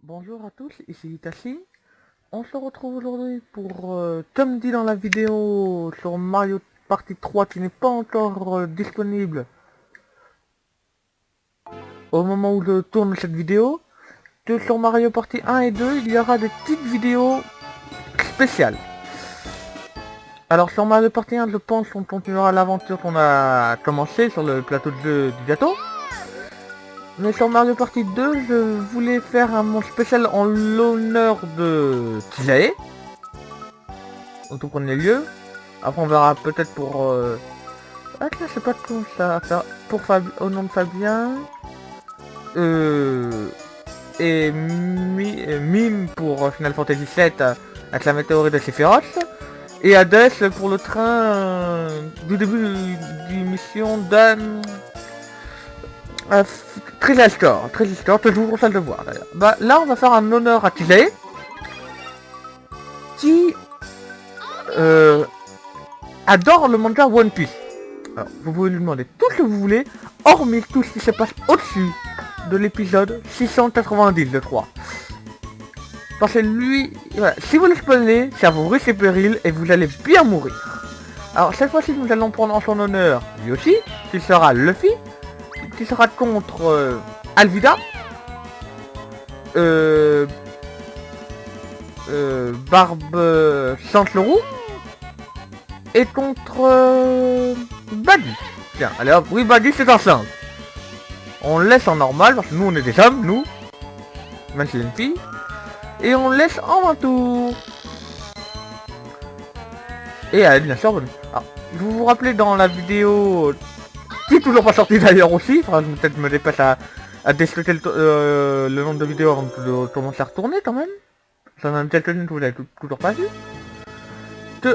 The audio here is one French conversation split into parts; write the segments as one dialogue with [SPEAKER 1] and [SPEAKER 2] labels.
[SPEAKER 1] Bonjour à tous, ici Itachi. On se retrouve aujourd'hui pour, comme dit dans la vidéo sur Mario Party 3 qui n'est pas encore disponible au moment où je tourne cette vidéo, que sur Mario Party 1 et 2, il y aura des petites vidéos spéciales. Alors sur Mario Party 1, je pense qu'on continuera l'aventure qu'on a commencé sur le plateau de jeu du gâteau. Mais sur Mario Party 2, je voulais faire un monde spécial en l'honneur de Tisae. En tout premier lieu. Après on verra peut-être pour... Ah tiens, je sais pas comment ça va faire. Pour au nom de Fabien. Et Mime pour Final Fantasy VII avec la météorite de Sephiroth. Et Hades pour le train du début du mission d'un... Trésor, toujours ça de voir d'ailleurs. Bah là on va faire un honneur à Tisae. Qui adore le manga One Piece. Alors, vous pouvez lui demander tout ce que vous voulez, hormis tout ce qui se passe au-dessus de l'épisode 690 de 3. Parce que lui, voilà, si vous le spoilez, ça vous risque péril et vous allez bien mourir. Alors cette fois-ci, nous allons prendre en son honneur Yoshi, qui sera Luffy, qui sera contre Alvida, Barbe Chantelerou, et contre Buddy. Tiens, allez hop, oui Buddy c'est un singe. On le laisse en normal, parce que nous on est des hommes, nous. Même si c'est une fille. Et on le laisse en un tour. Et allez, bien sûr, alors, vous vous rappelez dans la vidéo, qui est toujours pas sortie d'ailleurs aussi, enfin peut-être me dépasse à déceler le nombre de vidéos avant de commencer à retourner quand même. Ça en a quelques-unes que vous n'avez toujours pas vu.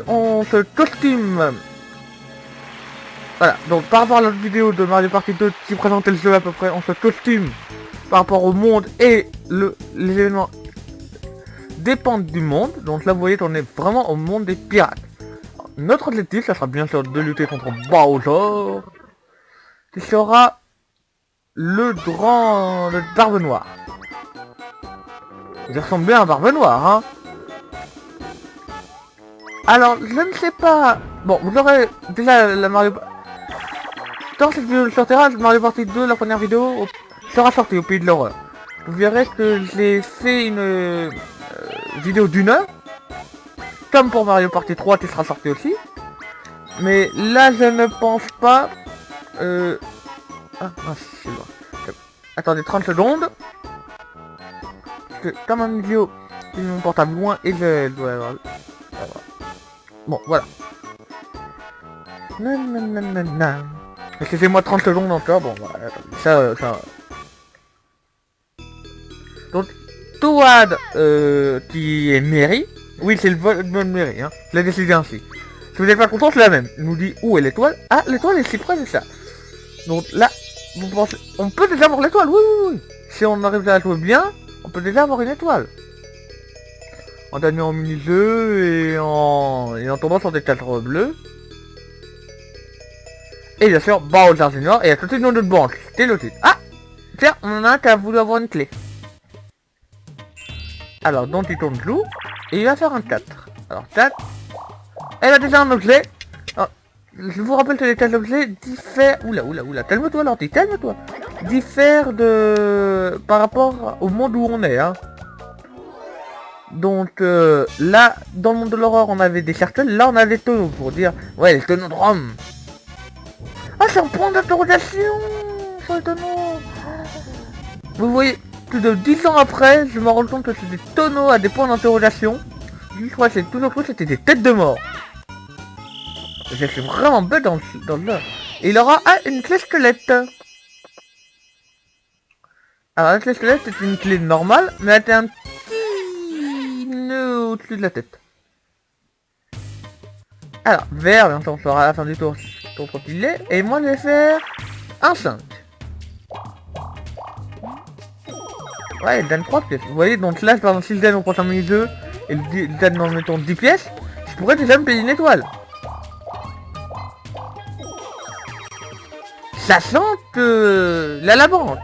[SPEAKER 1] On se costume. Voilà, donc par rapport à notre vidéo de Mario Party 2 qui présentait le jeu à peu près, on se costume par rapport au monde et les événements dépendent du monde. Donc là vous voyez qu'on est vraiment au monde des pirates. Alors, notre objectif, ça sera bien sûr de lutter contre Bowser, qui sera le Barbe Noire. Il ressemble bien à Barbe Noire, hein. Alors, je ne sais pas... Bon, vous aurez déjà la Mario... Quand cette vidéo sortira, Mario Party 2, la première vidéo, sera sortie au Pays de l'Horreur. Vous verrez que j'ai fait une vidéo d'1 heure, comme pour Mario Party 3 qui sera sorti aussi. Mais là, je ne pense pas... Ah, c'est loin. Attendez 30 secondes. Parce que comme un vidéo, j'ai mis mon portable loin et je dois avoir... Bon, voilà. Excusez-moi 30 secondes encore, bon, voilà, ça... Donc, Toad, qui est Mary, oui, c'est le mode Mary, hein, je l'ai décidé ainsi. Si vous n'êtes pas content, c'est la même. Il nous dit où est l'étoile. Ah, l'étoile est si près de ça. Donc là, vous pensez... On peut déjà avoir l'étoile, oui. Si on arrive à la jouer bien, on peut déjà avoir une étoile. En gagnant en mini-jeu et en tombant sur des cadres bleus. Et bien sûr, Bowser Junior et à côté de notre banque. C'est le titre. Ah, tiens, on en a un qui a voulu avoir une clé. Alors, donc il tourne Blue. Et il va faire un 4. Alors, 4. Elle a déjà un objet. Alors, je vous rappelle que les 4 objets diffèrent... Oula. Calme-toi, Lanty, calme-toi. Diffèrent de... par rapport au monde où on est, hein. Donc là, dans le monde de l'horreur, on avait des cercles. Là, on a des tonneaux pour dire... Ouais, les tonneaux de Rome. Ah, c'est un point d'interrogation sur les tonneaux. Vous voyez, plus de 10 ans après, je me rends compte que c'est des tonneaux à des points d'interrogation. Je crois que c'est toujours cru que c'était des têtes de mort. J'ai fait vraiment bête dans le... Et il aura une clé squelette. Alors la clé squelette c'est une clé normale, mais elle était un petit nœud au-dessus de la tête. Alors, vert, bien sûr, on sera à la fin du tour contre il est. Et moi je vais faire un 5. Ouais, il donne 3 pièces. Vous voyez, donc là, par exemple, si je donne au prochain mini-jeu, et il donne dans mettons 10 pièces, je pourrais déjà me payer une étoile. Sachant que... Là, la banque.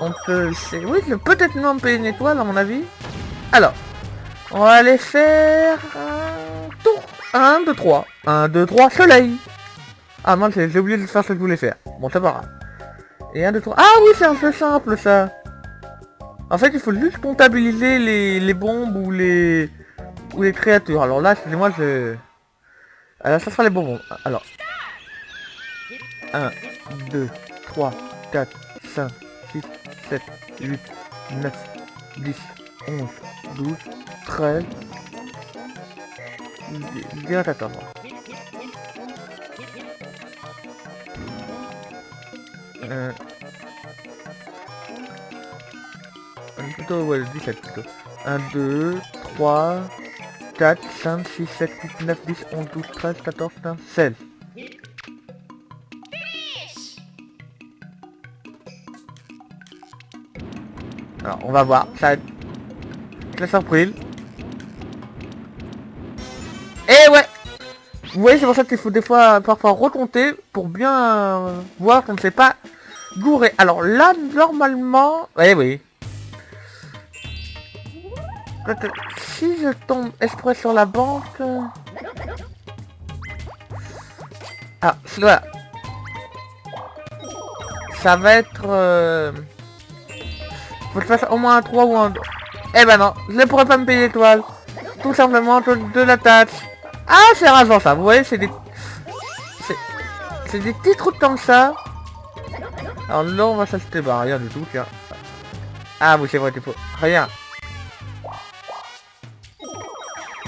[SPEAKER 1] on peut... Oui, peut-être même payer une étoile à mon avis. Alors, on va aller faire un tour. 1, 2, 3. 1, 2, 3, soleil. Ah mince, j'ai oublié de faire ce que je voulais faire. Bon, c'est pas grave. Et 1, 2, 3. Ah oui, c'est un peu simple ça. En fait, il faut juste comptabiliser les bombes ou les créatures. Alors là, excusez-moi, alors ça sera les bonbons. Alors. 1, 2, 3, 4, 5, 6, 7, 8, 9, 10, 11, 12, 13... Je dirais 14. Plutôt, ouais, 17 plutôt. 1, 2, 3, 4, 5, 6, 7, 8, 9, 10, 11, 12, 13, 14, 15, 16. Alors, on va voir. Ça va être très surprise. Et ouais! Vous voyez, c'est pour ça qu'il faut des fois, parfois, recompter pour bien voir qu'on ne s'est pas gouré. Alors là, normalement... Eh oui. Si je tombe exprès sur la banque... Ah, voilà. Ça va être... Faut que je fasse au moins un 3 ou un 2. Eh ben non, je ne pourrais pas me payer l'étoile. Tout simplement de la taxe. Ah, c'est rageant ça, vous voyez, c'est des... C'est des petits trous de temps que ça. Alors là, on va s'acheter, bah rien du tout, tiens. Ah oui, c'est vrai, il faut... Rien.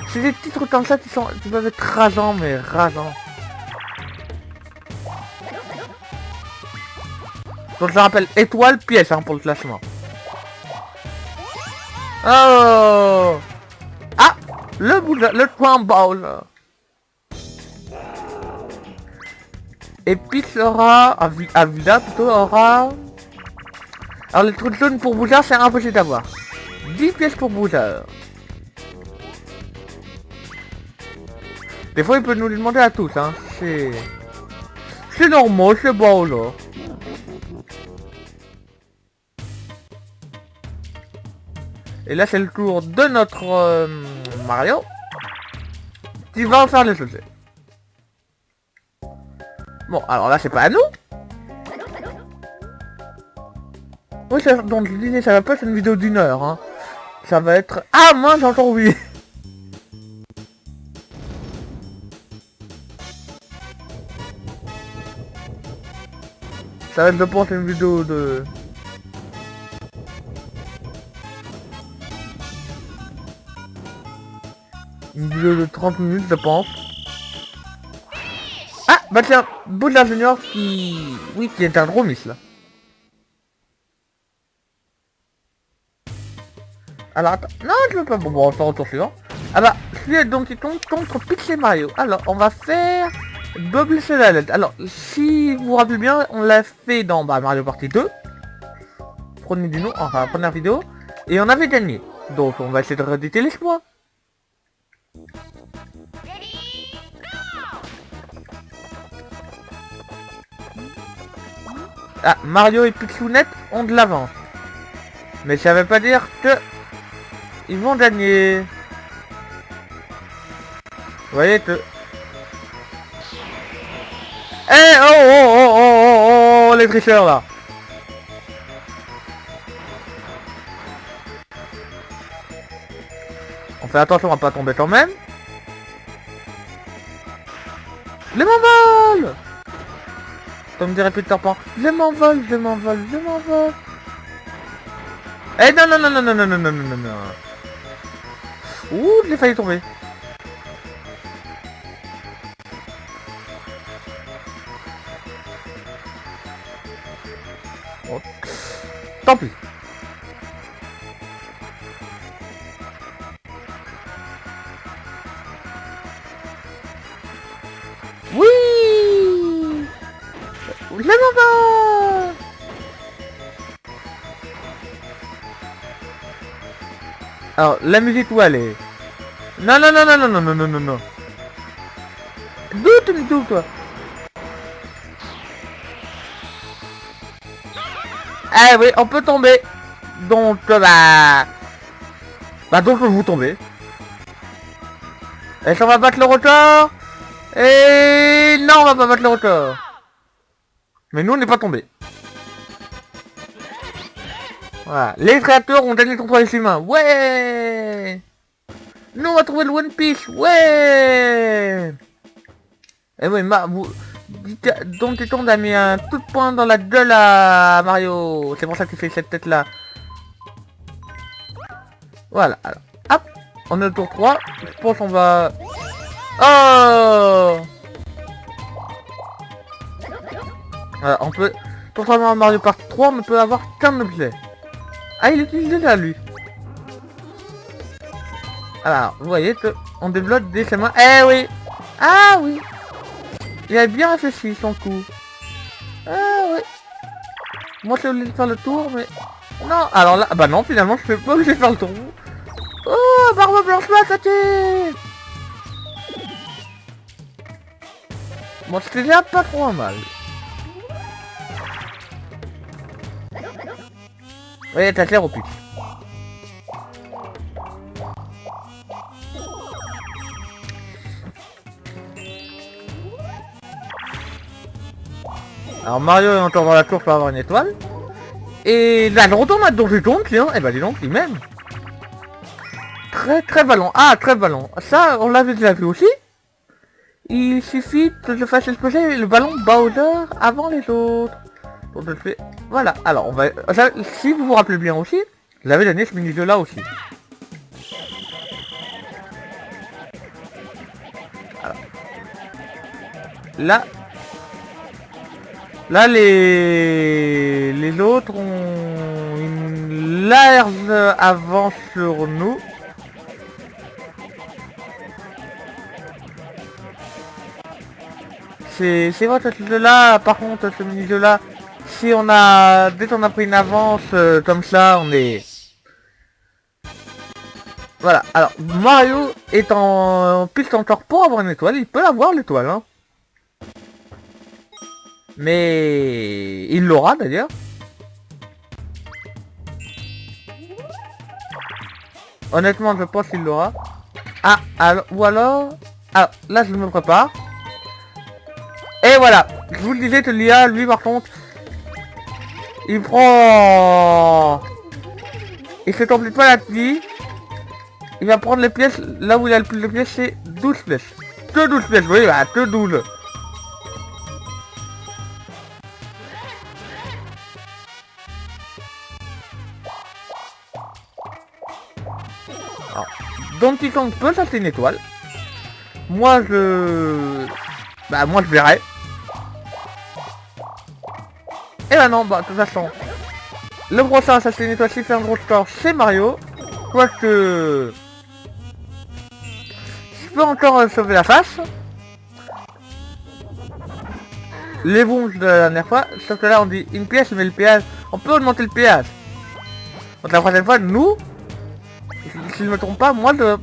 [SPEAKER 1] C'est des petits trucs comme ça qui peuvent être rageants, mais rageants. Donc je rappelle, étoile, pièce hein, pour le classement. Oh! Ah! Le point ball. Et puis aura... Avila plutôt aura... Alors les trucs jaunes pour Bouzard, c'est impossible d'avoir. 10 pièces pour Bouzard. Des fois, il peut nous les demander à tous, hein. C'est normal, c'est bon, là. Et là, c'est le tour de notre Mario. Qui va faire les choses. Bon, alors là, c'est pas à nous. Oui, ça, donc je disais, ça va pas être une vidéo d'1 heure, hein. Ça va être... Ah, mince, j'ai encore oublié. Ça va être, je pense, une vidéo de... Une vidéo de 30 minutes, je pense. Ah, bah tiens, Bowser Junior qui... Oui, qui est un gros miss, là. Alors, attends. Non, je veux pas... Bon, on va faire au tour suivant. Ah bah, je suis donc contre Peach et Mario. Alors, on va faire... Bubble Challenge. Alors, si vous vous rappelez bien, on l'a fait dans Mario Party 2. Premier du nom, enfin la première vidéo. Et on avait gagné. Donc on va essayer de rééditer l'exploit. Ah, Mario et Pixounette ont de l'avance. Mais ça veut pas dire que... Ils vont gagner. Vous voyez que... Eh oh, les tricheurs là. On fait attention à pas tomber quand même. Je m'envole. Comme dirait Peter Pan. Je m'envole. Eh non. Ouh, j'ai failli tomber. Oh. Tant pis. Oui. Je m'envole. Alors, la musique où elle est? Non. D'où toi? Eh oui, on peut tomber. Donc, donc vous tombez. Est-ce qu'on va battre le record? Et non, on va pas battre le record. Mais nous, on n'est pas tombé. Voilà. Les créateurs ont gagné contre les humains. Ouais. Nous, on va trouver le One Piece. Ouais. Et oui, donc Téton a mis un tout de poing dans la gueule à Mario. C'est pour ça qu'il fait cette tête là. Voilà, alors, hop, on est au tour 3. Je pense qu'on va... Oh. Voilà, on peut... Contrairement à Mario Party 3, on ne peut avoir qu'un objet. Ah, il utilise déjà lui. Alors, vous voyez qu'on débloque des chemins. Eh oui. Ah oui. Il a bien réfléchi son coup. Ah oui. Moi je voulais faire le tour mais... Non, alors là, bah non finalement je fais pas obligé de faire le tour. Oh, barbe blanche attaqué. Bon, c'était déjà pas trop mal. Oui, t'as clair au pitch. Alors Mario est encore dans la tour pour avoir une étoile. Et là, je retourne à Donkey Kong, tiens. Et bah dis donc, il m'aime. Très ballon. Ah, très ballon. Ça, on l'avait déjà vu aussi. Il suffit que je fasse exploser le ballon Bowser avant les autres. Donc je le fais. Voilà. Alors, on va... Si vous vous rappelez bien aussi, j'avais donné ce mini-jeu là aussi. Alors. Là, les autres ont une large avance sur nous. C'est vrai que ce jeu là, par contre, ce mini-jeu là, si on a... Dès qu'on a pris une avance comme ça, on est... Voilà, alors Mario est en piste encore pour avoir une étoile, il peut avoir l'étoile, hein. Mais il l'aura d'ailleurs. Honnêtement, je pense qu'il l'aura. Ah, alors, ou alors... Ah, là je me prépare. Et voilà, je vous le disais que l'IA, lui par contre, il prend... Il se complète pas la vie. Il va prendre les pièces, là où il a le plus de pièces, c'est 12 pièces. Que 12 pièces, oui, bah, que 12. Alors, Donkey Kong peut s'acheter une étoile. Moi, moi, je verrai. Et bah non, bah, de toute façon, le prochain, ça c'est une étoile, si fait un gros score, c'est Mario. Quoique... Je peux encore sauver la face. Les bons de la dernière fois, sauf que là on dit une pièce, mais le péage, on peut augmenter le péage. Donc la prochaine fois, nous, si je ne me trompe pas, moi je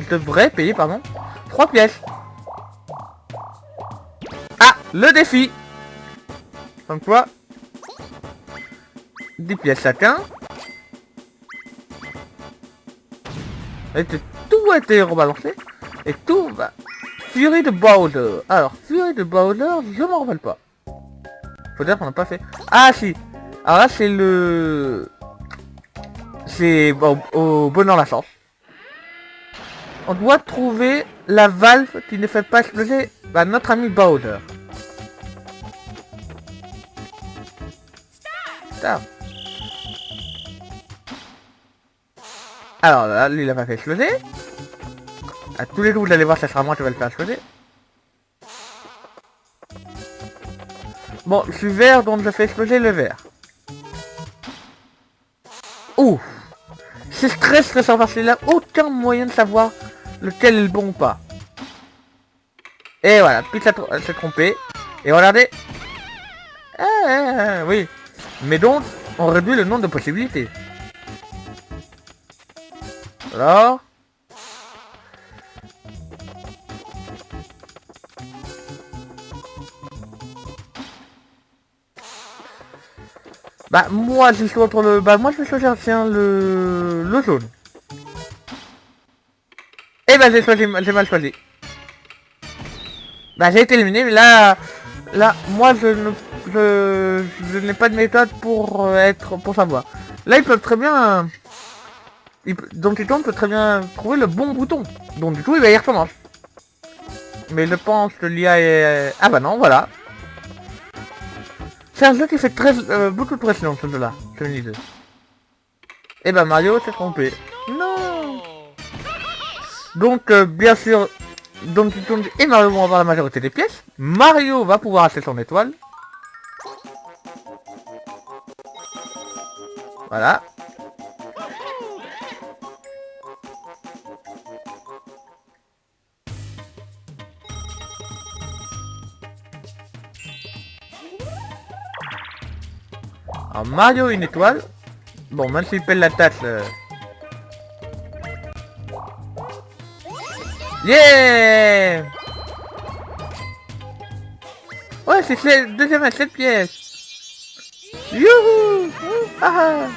[SPEAKER 1] devrais payer, pardon, 3 pièces. Ah, le défi. Comme quoi, 10 pièces chacun. Et tout a été rebalancé. Et tout va... Fury de Bowser. Alors, Fury de Bowser, je m'en rappelle pas. Faut dire qu'on n'a pas fait... Ah si. Alors là, c'est le... C'est au bonheur la chance. On doit trouver la valve qui ne fait pas exploser notre ami Bowser. Stop. Alors là, lui il a pas fait exploser. À tous les coups vous allez voir, ça sera moi qui vais le faire exploser. Bon, je suis vert donc je fais exploser le vert. Ouf. C'est très stressant parce qu'il n'a aucun moyen de savoir lequel est le bon ou pas. Et voilà, puis ça s'est trompé. Et regardez. Oui. Mais donc, on réduit le nombre de possibilités. Alors. Bah moi j'ai le choix entre le... Bah moi je vais choisir tiens le jaune. Eh bah j'ai mal choisi. Bah j'ai été éliminé mais là moi je n'ai pas de méthode pour pour savoir. Là ils peuvent très bien... Don Titon peut très bien trouver le bon bouton. Donc du coup il recommence. Mais je pense que l'IA est... Ah bah non voilà. C'est un jeu qui fait beaucoup de pression ce jeu là. C'est une idée. Et bah Mario s'est trompé. Non. Donc bien sûr Donkey Kong et Mario vont avoir la majorité des pièces. Mario va pouvoir acheter son étoile. Voilà. Alors Mario une étoile. Bon même s'il pèle la tâche. Yeah. Ouais c'est le deuxième à 7 pièces. Youhou. Ah.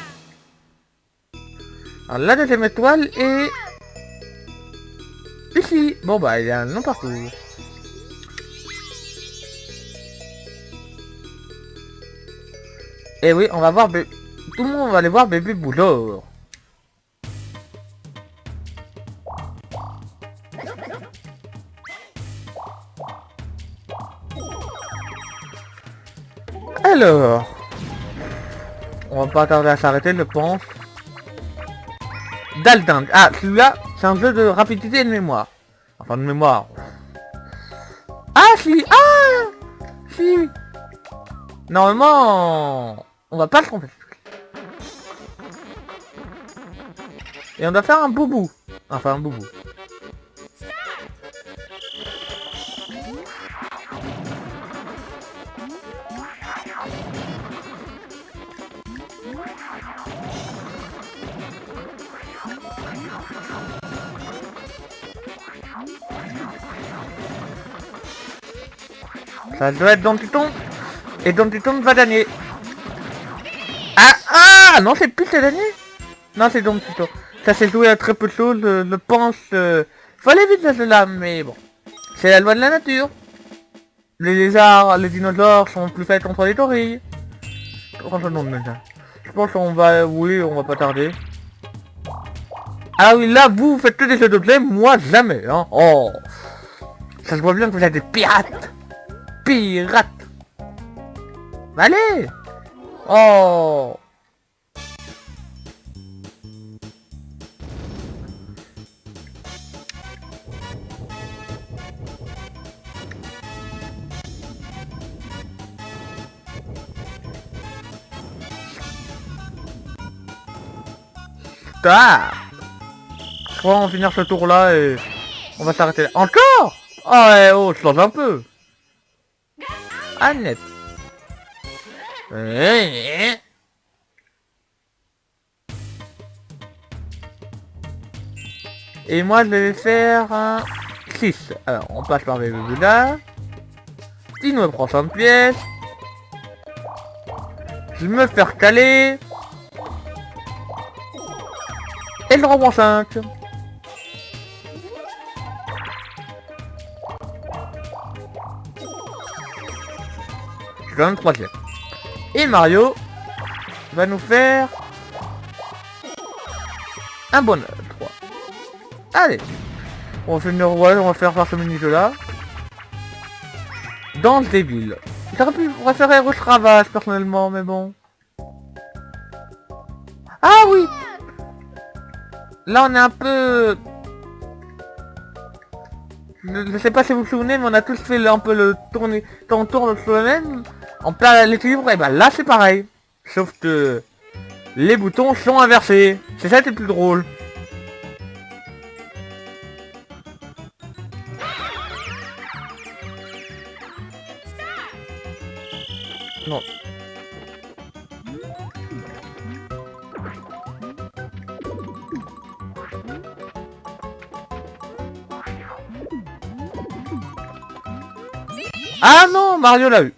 [SPEAKER 1] Alors la deuxième étoile est... Ici. Bon bah il y a un nom partout. Et oui on va voir... Tout le monde va aller voir bébé Boulot. Alors, on va pas tarder à s'arrêter, je pense. Dalding. Ah, celui-là, c'est un jeu de rapidité et de mémoire. Enfin, de mémoire. Ah, si. Ah, si. Normalement, on va pas se tromper. Et on doit faire un boubou. Enfin, un boubou. Ça doit être Donkey Kong. Et Donkey Kong va gagner. Ah non, c'est plus c'est gagné. Non, c'est Donkey Kong. Ça s'est joué à très peu de choses, je pense. Faut aller vite à cela, mais bon. C'est la loi de la nature. Les lézards, les dinosaures sont plus faits contre les gorilles. Je pense qu'on va... Oui, on va pas tarder. Ah oui, là, vous faites que des jeux d'objets, moi jamais, hein. Oh. Ça se voit bien que vous êtes des pirates. Pirates. Allez. Oh. Ah. Je crois qu'on va finir ce tour là et on va s'arrêter là. Encore. Oh ouais, oh, je lance un peu. Annette. Et moi je vais faire un 6. Alors on passe par les là. Il me prend 100 pièces. Je me fais recaler. Et je reprends 5. Je donne 3ème. Et Mario va nous faire un bon 3. Allez. On va finir, ouais, on va faire ce mini-jeu là. Danse des villes. J'aurais pu préférer Rush Ravage personnellement, mais bon. Ah oui. Là on est un peu... Je sais pas si vous vous souvenez, mais on a tous fait un peu le tour de soi-même. On perd l'équilibre, et bah là c'est pareil. Sauf que les boutons sont inversés. C'est ça qui est plus drôle. Non. Ah non, Mario l'a eu.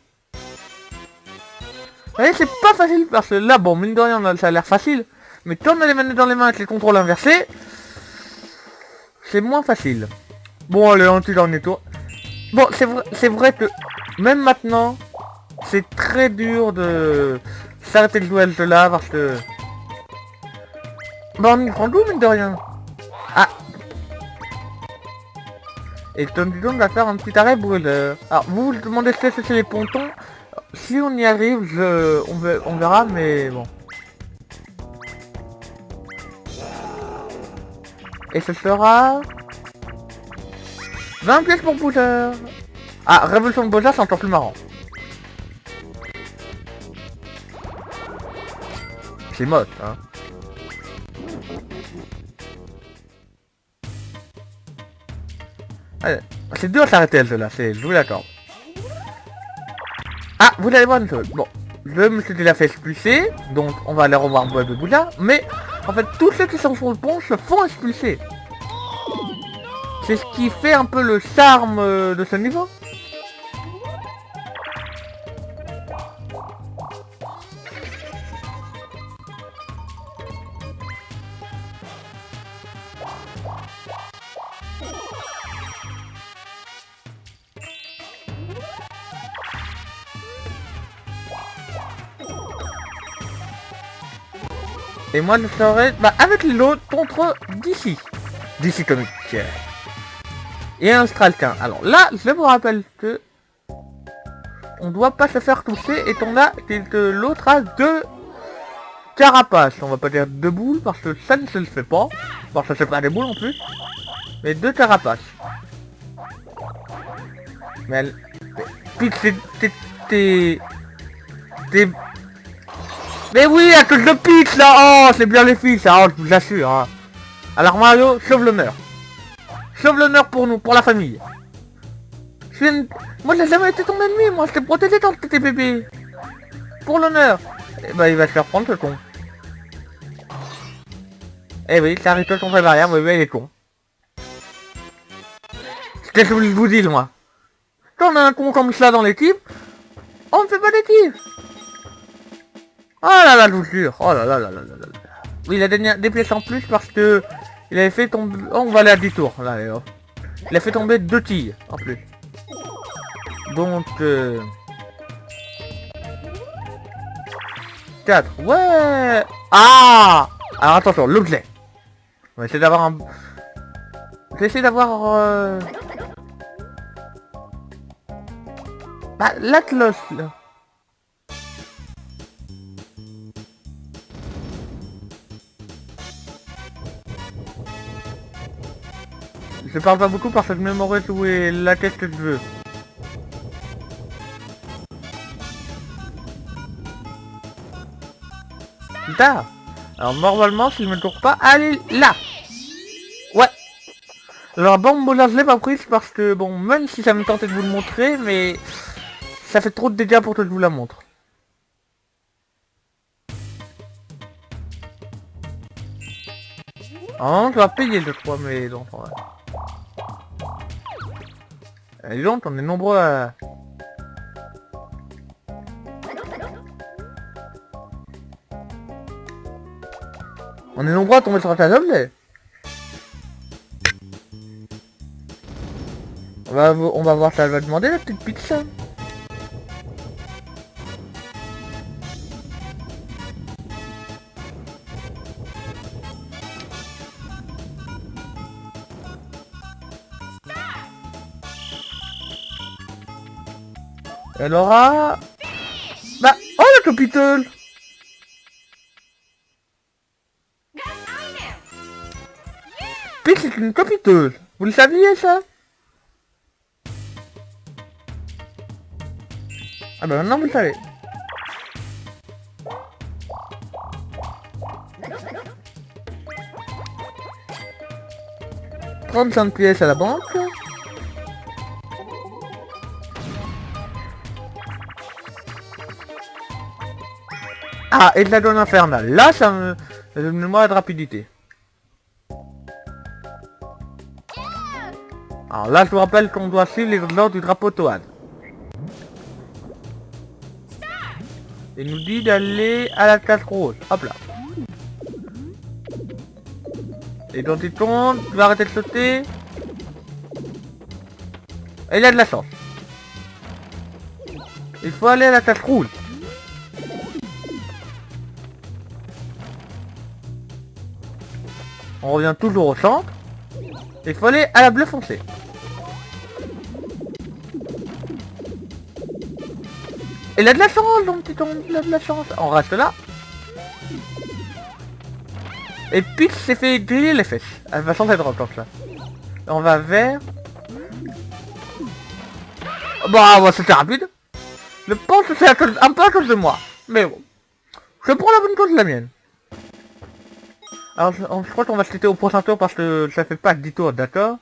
[SPEAKER 1] voyez, c'est pas facile parce que là, bon, mine de rien, ça a l'air facile. Mais quand on a les manettes dans les mains avec les contrôles inversés, c'est moins facile. Bon, allez, un petit dernier tour. Bon, c'est vrai que même maintenant, c'est très dur de s'arrêter de jouer à ce jeu-là parce que... Bon, on y prend d'où, mine de rien. Ah. Et Tony Jones va faire un petit arrêt brûleur. Alors, vous vous demandez ce que c'est les pontons. Si on y arrive, on verra, mais bon. Et ce sera... 20 pièces pour Bowser. Ah, Révolution de Bowser, c'est encore plus marrant. C'est moche, hein. Allez, c'est dur à s'arrêter, ce là, je vous l'accorde. Ah, vous allez voir une chose. Bon, je me suis déjà fait expulser, donc on va aller revoir Bois de Bouddha, mais en fait, tous ceux qui sont sur le pont se font expulser. C'est ce qui fait un peu le charme de ce niveau. Et moi je serai avec l'autre contre DC Comics. Et un Stralkin. Alors là, je vous rappelle que on doit pas se faire toucher et qu'on a que l'autre a 2 carapaces. On va pas dire 2 boules parce que ça ne se le fait pas. Parce que c'est pas des boules en plus. Mais 2 carapaces. Mais elle... Peach, t'es... Mais oui, à cause de Peach là. Oh, c'est bien les filles ça, je vous assure. Hein. Alors Mario, sauve l'honneur. Sauve l'honneur pour nous, pour la famille. Moi j'ai jamais été ton ennemi, moi je t'ai protégé quand t'étais bébé. Pour l'honneur. Et bah il va se faire prendre ce con. Eh oui, ça arrive contre barrière, mais il est con. C'est ce que je vous dis moi. Quand on a un con comme ça dans l'équipe, on ne fait pas d'équipe. Oh là là, je vous jure. Oh là là là là là là. Oui, il a donné des pièces en plus parce que il avait fait tomber... Oh, on va aller à 10 tours. Là, allez, oh. Il a fait tomber 2 quilles en plus. Donc... 4. Ouais. Ah. Alors attention, l'objet. On va essayer d'avoir un... Je vais essayer d'avoir... l'Atlas, là. Je parle pas beaucoup parce que je mémorise où est la tête que je veux. Putain. Alors normalement, si je me tourne pas, allez là. Ouais. Alors bon, là je l'ai pas prise parce que bon, même si ça me tentait de vous le montrer, mais ça fait trop de dégâts pour que je vous la montre. Ah, je vais payer je crois, mais donc. Ouais. Et donc, on est nombreux à... On est nombreux à tomber sur un tas d'objets. On va voir ça, elle va demander la petite pizza. Elle aura... oh le Capitole. Peach c'est une Capitole. Vous le saviez ça? Ah bah maintenant vous le savez. « 35 pièces à la banque. Ah, et de la donne infernale. Là, ça me mémoire de rapidité. Alors là, je vous rappelle qu'on doit suivre les ordres du drapeau Toad. Il nous dit d'aller à la case rose. Hop là. Et donc il tombe, tu vas arrêter de sauter. Et il a de la chance. Il faut aller à la case rouge. On revient toujours au centre. Il faut aller à la bleue foncée. Il a de la chance, mon petit ton, il a de la chance. On reste là. Et Peach s'est fait griller les fesses. Elle va changer de robe comme ça. On va vers... Bon, c'était rapide. Je pense que c'est un peu à cause de moi. Mais bon. Je prends la bonne cause de la mienne. Alors, je crois qu'on va se quitter au prochain tour parce que ça fait pas 10 tours, d'accord.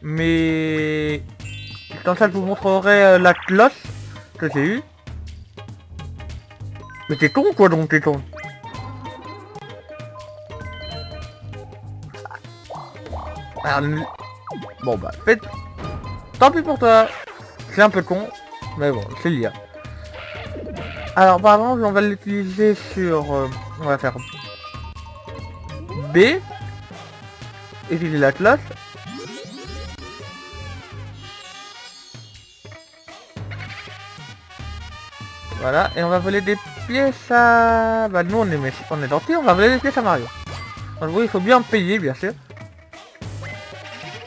[SPEAKER 1] Mais... Comme ça, je vous montrerai la cloche que j'ai eue. Mais t'es con quoi donc, t'es con. Alors, bon bah, faites... Tant pis pour toi. C'est un peu con. Mais bon, c'est lié. Alors, par exemple, on va l'utiliser sur... on va faire... B. Utiliser la cloche. Voilà, et on va voler des pièces à... Bah nous on est gentils, on va voler des pièces à Mario. Donc oui, il faut bien payer, bien sûr.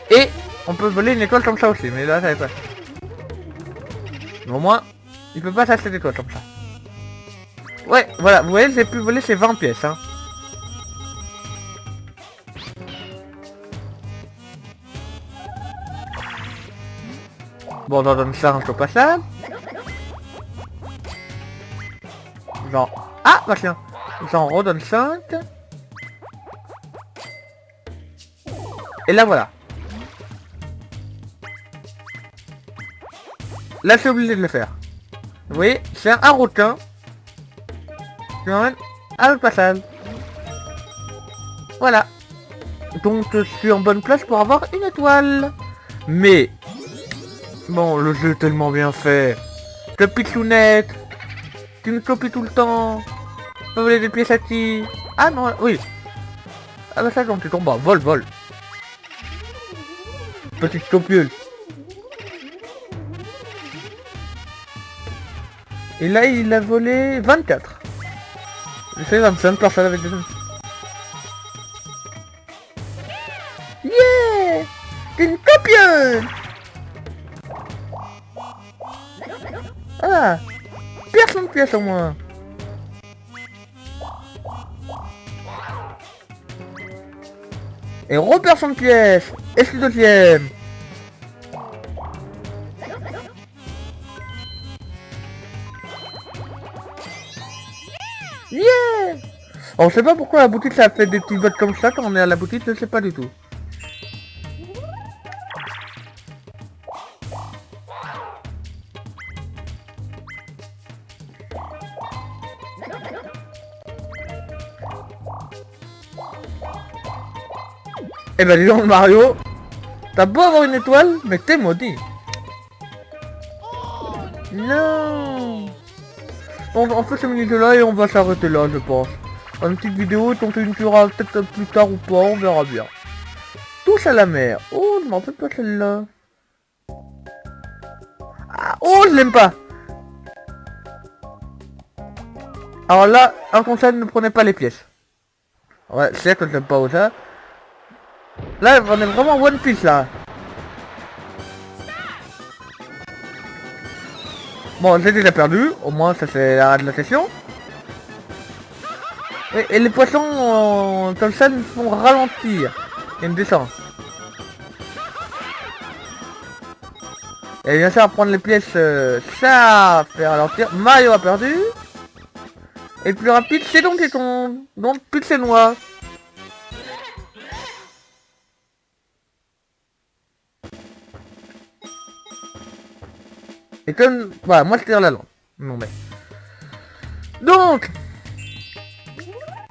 [SPEAKER 1] Et on peut voler une étoile comme ça aussi, mais là ça va pas. Mais au moins, il peut pas s'acheter d'étoiles comme ça. Ouais, voilà, vous voyez, j'ai pu voler ces 20 pièces, hein. Bon, on en donne 5 au passage. Genre... Ah, bah tiens. J'en redonne 5. Et là, voilà. Là, je suis obligé de le faire. Vous voyez, c'est un requin qui m'emmène à l'autre passage. Voilà. Donc, je suis en bonne place pour avoir une étoile. Mais... Bon, le jeu est tellement bien fait. Que pitchounette. Tu me copies tout le temps. Tu peux voler des pièces à qui? Ah non, oui. Ah bah ça, donc tu tombes bas. Vol, vol. Petite copieuse. Et là, il a volé 24. J'ai fait 25 personnes avec des... Yeah! T'es une copieuse! Ah! Personne pièce au moins. Et personne pièce. Et c'est le deuxième. Yeah. On sait pas pourquoi la boutique ça fait des petits votes comme ça quand on est à la boutique, je sais pas du tout. Eh ben dis donc Mario, t'as beau avoir une étoile, mais t'es maudit. Non. On fait ce mini-jeu là et on va s'arrêter là je pense. Une petite vidéo, on continuera peut-être plus tard ou pas, on verra bien. Tous à la mer. Oh, je m'en rappelle pas celle-là. Ah, oh, je l'aime pas. Alors là, un conseil, ne prenez pas les pièces. Ouais, c'est que j'aime pas où ça. Là, on est vraiment One Piece là. Bon, j'ai déjà perdu. Au moins, ça c'est l'arrêt de la session. Et les poissons, comme ça, nous font ralentir. Il y a une descente. Et bien sûr, à prendre les pièces, ça fait ralentir. Mario a perdu. Et le plus rapide, c'est Donkey Kong. Donc, plus c'est noir. Et comme... Voilà, moi je tire la langue. Non mais... Donc...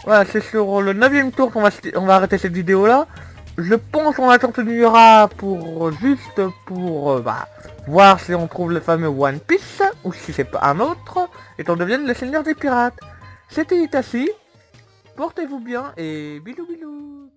[SPEAKER 1] Voilà, c'est sur le 9ème tour qu'on va arrêter cette vidéo là. Je pense qu'on la continuera pour... Juste pour... voir si on trouve le fameux One Piece, ou si c'est pas un autre, et qu'on devienne le seigneur des pirates. C'était Itachi, portez-vous bien et bisous bisous.